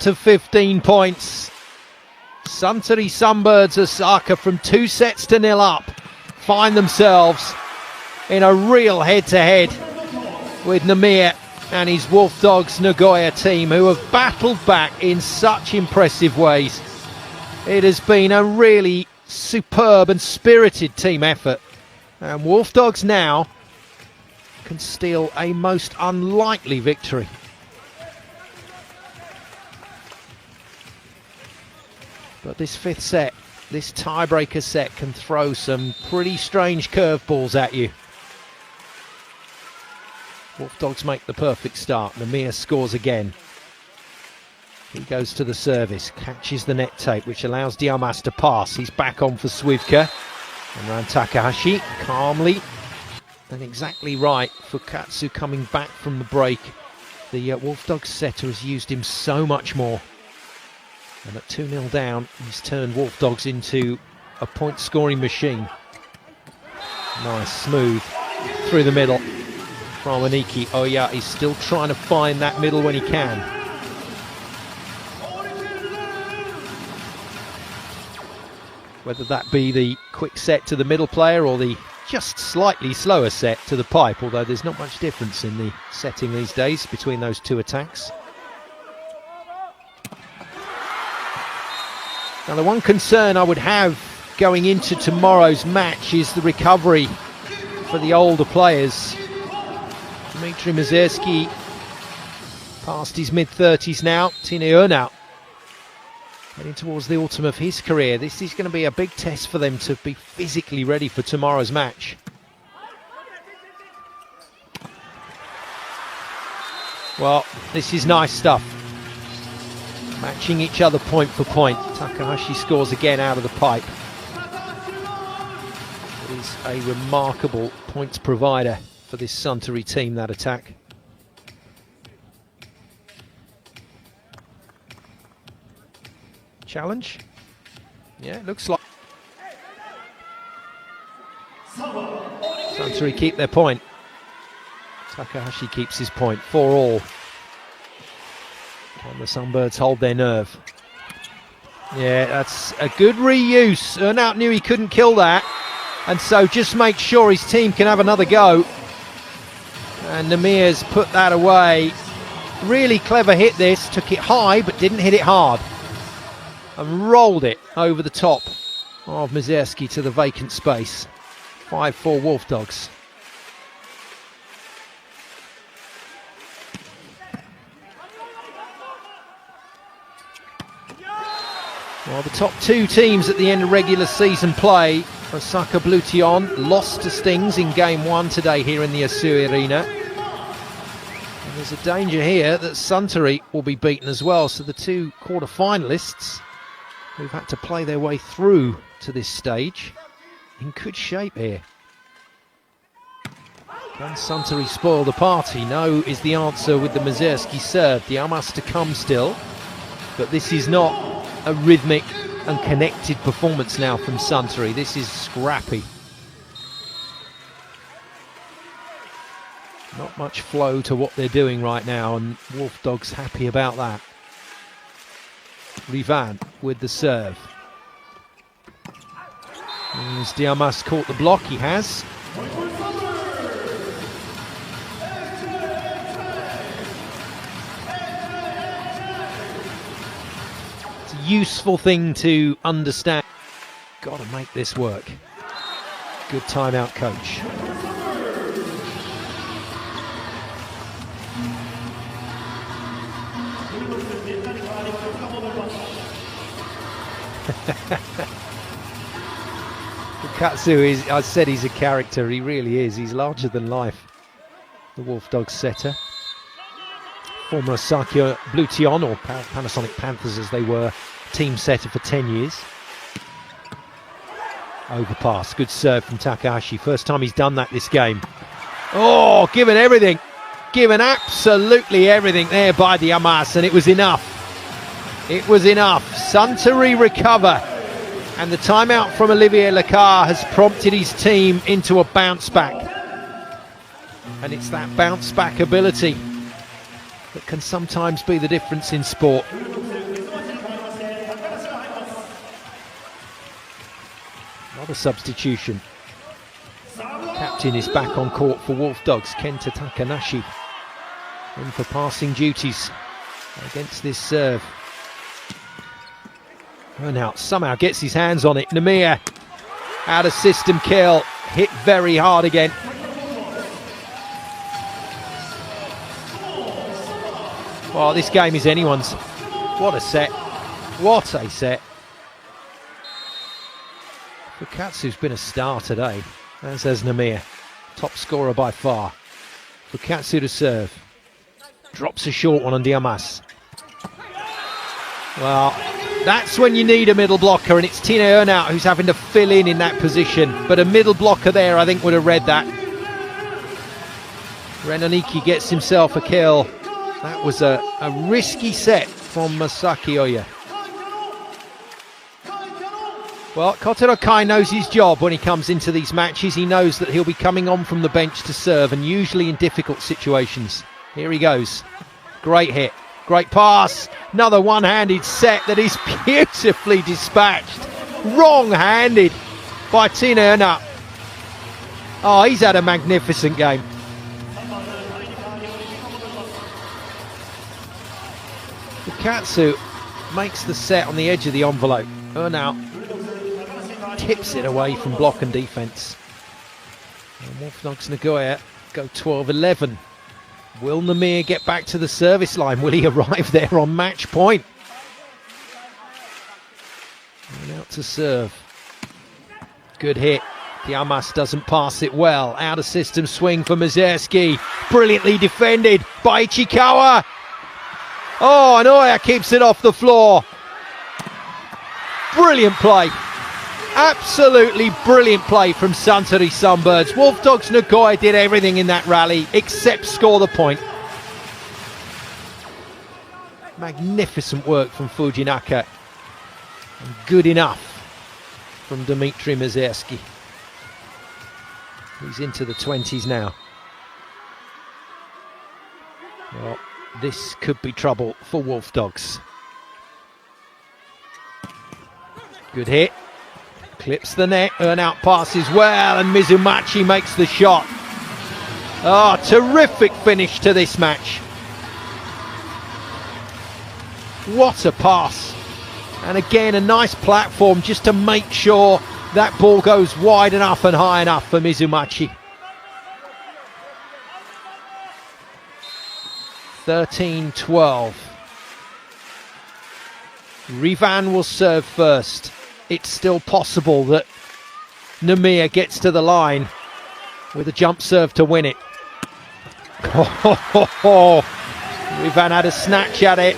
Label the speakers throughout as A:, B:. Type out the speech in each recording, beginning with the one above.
A: to 15 points. Suntory Sunbirds Osaka from 2-0 up find themselves in a real head-to-head with Nimir and his Wolf Dogs Nagoya team, who have battled back in such impressive ways. It has been a really superb and spirited team effort, and Wolf Dogs now can steal a most unlikely victory. But this fifth set, this tiebreaker set, can throw some pretty strange curveballs at you. Wolf Dogs make the perfect start. Nimir scores again. He goes to the service, catches the net tape, which allows Diamas to pass. He's back on for Swivka. And around Takahashi, calmly and exactly right for Katsu coming back from the break. The Wolf Dogs setter has used him so much more. And at 2-0 down, he's turned Wolf Dogs into a point-scoring machine. Nice, smooth, through the middle from Aniki. Oh yeah, he's still trying to find that middle when he can. Whether that be the quick set to the middle player or the just slightly slower set to the pipe, although there's not much difference in the setting these days between those two attacks. Now, the one concern I would have going into tomorrow's match is the recovery for the older players. Dmitry Mazerski, past his mid-30s now. Tineo now, heading towards the autumn of his career. This is going to be a big test for them to be physically ready for tomorrow's match. Well, this is nice stuff. Matching each other point for point. Takahashi scores again out of the pipe. It is a remarkable points provider for this Suntory team, that attack. Challenge? Yeah, it looks like Suntory keep their point. Takahashi keeps his point, 4-all. Can the Sunbirds hold their nerve? Yeah, that's a good reuse. Ernout knew he couldn't kill that, and so just make sure his team can have another go. And Nimir's put that away. Really clever hit this, took it high but didn't hit it hard. And rolled it over the top of Mazerski to the vacant space. 5-4 Wolf Dogs. Well, the top two teams at the end of regular season play, Osaka Blue Tion lost to Stings in game one today here in the Asui Arena. And there's a danger here that Suntory will be beaten as well. So the two quarter-finalists who've had to play their way through to this stage in good shape here. Can Suntory spoil the party? No is the answer with the Mazerski serve. Diamas to come still, but this is not a rhythmic and connected performance now from Suntory. This is scrappy. Not much flow to what they're doing right now, and Wolf Dogs happy about that. Rivan with the serve. As Diamas caught the block, he has. It's a useful thing to understand. Got to make this work. Good timeout, coach. Katsu I said he's a character. He really is. He's larger than life. The Wolf Dogs setter. Former Osaka Blue Tion, or Panasonic Panthers as they were, team setter for 10 years. Overpass. Good serve from Takahashi. First time he's done that this game. Oh, given everything. Given absolutely everything there by Diamas, and it was enough. It was enough. Suntory recover. And the timeout from Olivier Lecard has prompted his team into a bounce back. And it's that bounce back ability that can sometimes be the difference in sport. Another substitution. Captain is back on court for Wolf Dogs, Kenta Takanashi, in for passing duties against this serve. Now somehow gets his hands on it. Nimir, out of system kill, hit very hard again. Oh, this game is anyone's. What a set. What a set. Fukatsu's been a star today, as has Nimir. Top scorer by far. Fukatsu to serve. Drops a short one on Diamas. Well, that's when you need a middle blocker, and it's Tina Ernout who's having to fill in that position. But a middle blocker there, I think, would have read that. Renoniki gets himself a kill. That was a risky set from Masaki Oya. Well, Kotaro Kai knows his job when he comes into these matches. He knows that he'll be coming on from the bench to serve, and usually in difficult situations. Here he goes. Great hit. Great pass. Another one-handed set that is beautifully dispatched. Wrong-handed by Tina Ernout. Oh, he's had a magnificent game. Fukatsu makes the set on the edge of the envelope. Ernout tips it away from block and defence. And Wolf Dogs Nagoya go 12-11. Will Nimir get back to the service line? Will he arrive there on match point? And out to serve. Good hit. Diamas doesn't pass it well. Out of system swing for Mazerski. Brilliantly defended by Ichikawa. Oh, and Oya keeps it off the floor. Brilliant play. Absolutely brilliant play from Suntory Sunbirds. Wolf Dogs Nagoya did everything in that rally except score the point. Magnificent work from Fujinaka. And good enough from Dmitry Mazerski. He's into the 20s now. Well, this could be trouble for Wolf Dogs. Good hit. Clips the net. Ernout passes well, and Mizumachi makes the shot. Oh, terrific finish to this match. What a pass. And again, a nice platform just to make sure that ball goes wide enough and high enough for Mizumachi. 13-12. Rivan will serve first. It's still possible that Nimir gets to the line with a jump serve to win it. Rivan had a snatch at it.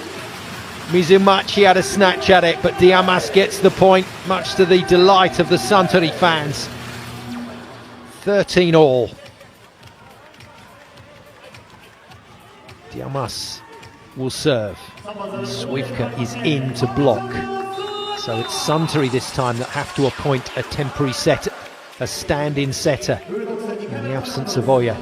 A: Mizumachi had a snatch at it, but Diamas gets the point, much to the delight of the Suntory fans. 13-all. Diamas will serve. Swivka is in to block. So it's Suntory this time that have to appoint a temporary setter, a stand-in setter, in the absence of Oya.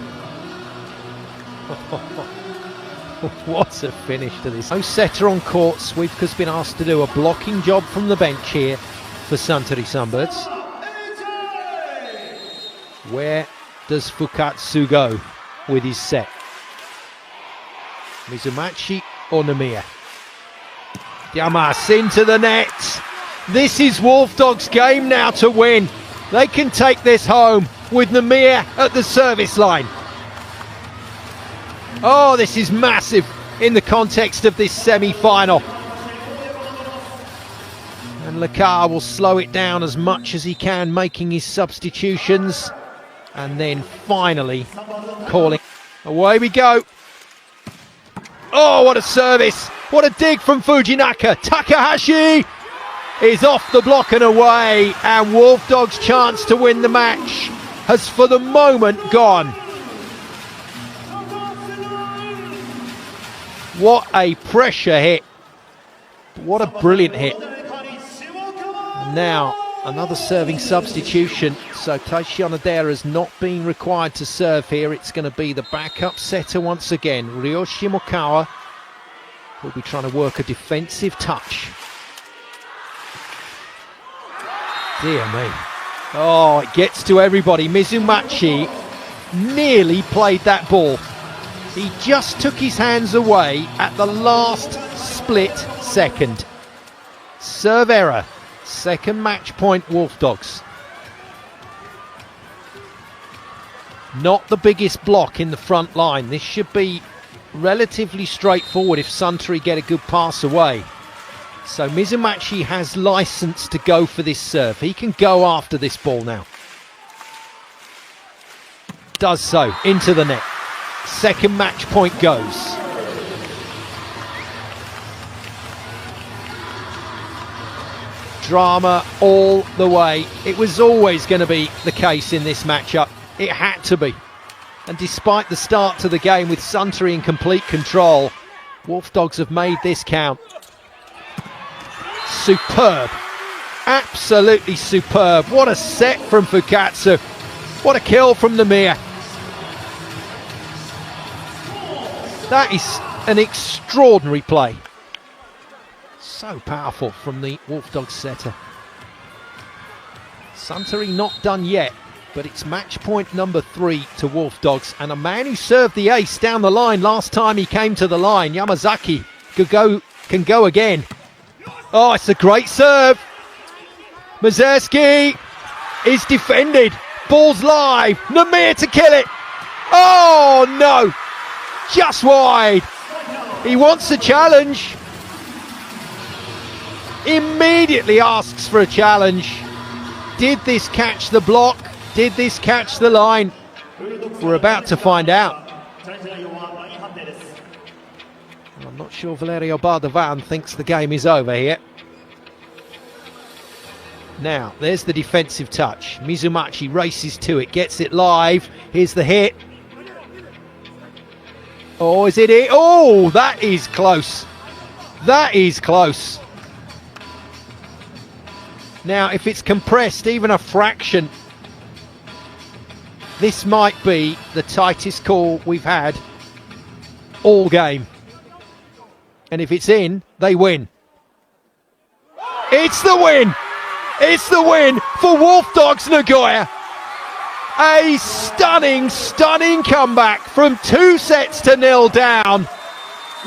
A: What a finish to this. No setter on court. Swivka's been asked to do a blocking job from the bench here for Suntory Sunbirds. Where does Fukatsu go with his set? Mizumachi or Nimir? Diamas into the net. This is Wolf Dogs' game now to win. They can take this home with Nimir at the service line. Oh, this is massive in the context of this semi-final. And Lakar will slow it down as much as he can, making his substitutions. And then finally calling. Away we go. Oh, what a service. What a dig from Fujinaka. Takahashi is off the block and away. And Wolf Dogs' chance to win the match has for the moment gone. What a pressure hit. What a brilliant hit. Now, another serving substitution. So Taishi Onodera has not been required to serve here. It's going to be the backup setter once again. Ryoshi Mokawa will be trying to work a defensive touch. Dear me. Oh, it gets to everybody. Mizumachi nearly played that ball. He just took his hands away at the last split second. Serve error. Second match point, Wolf Dogs. Not the biggest block in the front line. This should be relatively straightforward if Suntory get a good pass away. So Mizumachi has license to go for this serve. He can go after this ball now. Does so, into the net. Second match point goes. Drama all the way. It was always going to be the case in this matchup. It had to be. And despite the start to the game with Suntory in complete control, Wolf Dogs have made this count. Superb. Absolutely superb. What a set from Fukatsu. What a kill from Nimir. That is an extraordinary play. So powerful from the Wolf Dogs setter. Suntory not done yet, but it's match point number 3 to Wolf Dogs, and a man who served the ace down the line last time he came to the line, Yamazaki, can go again. Oh, it's a great serve. Mazerski is defended. Ball's live. Nimir to kill it. Oh no, just wide. He wants a challenge. Immediately asks for a challenge. Did this catch the block? Did this catch the line? We're about to find out. I'm not sure Valerio Bardavan thinks the game is over here. Now, there's the defensive touch. Mizumachi races to it, gets it live. Here's the hit. Oh, is it it? Oh, that is close. That is close. Now, if it's compressed even a fraction, this might be the tightest call we've had all game. And if it's in, they win. It's the win! It's the win for Wolf Dogs Nagoya. A stunning, stunning comeback from 2-0 down.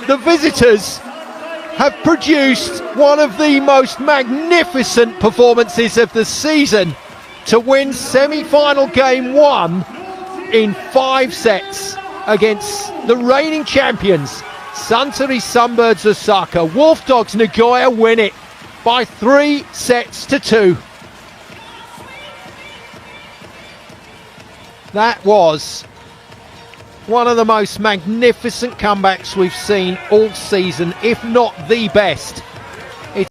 A: The visitors have produced one of the most magnificent performances of the season to win semi-final game 1 in 5 sets against the reigning champions, Suntory Sunbirds Osaka. Wolf Dogs Nagoya win it by 3-2. That was one of the most magnificent comebacks we've seen all season, if not the best.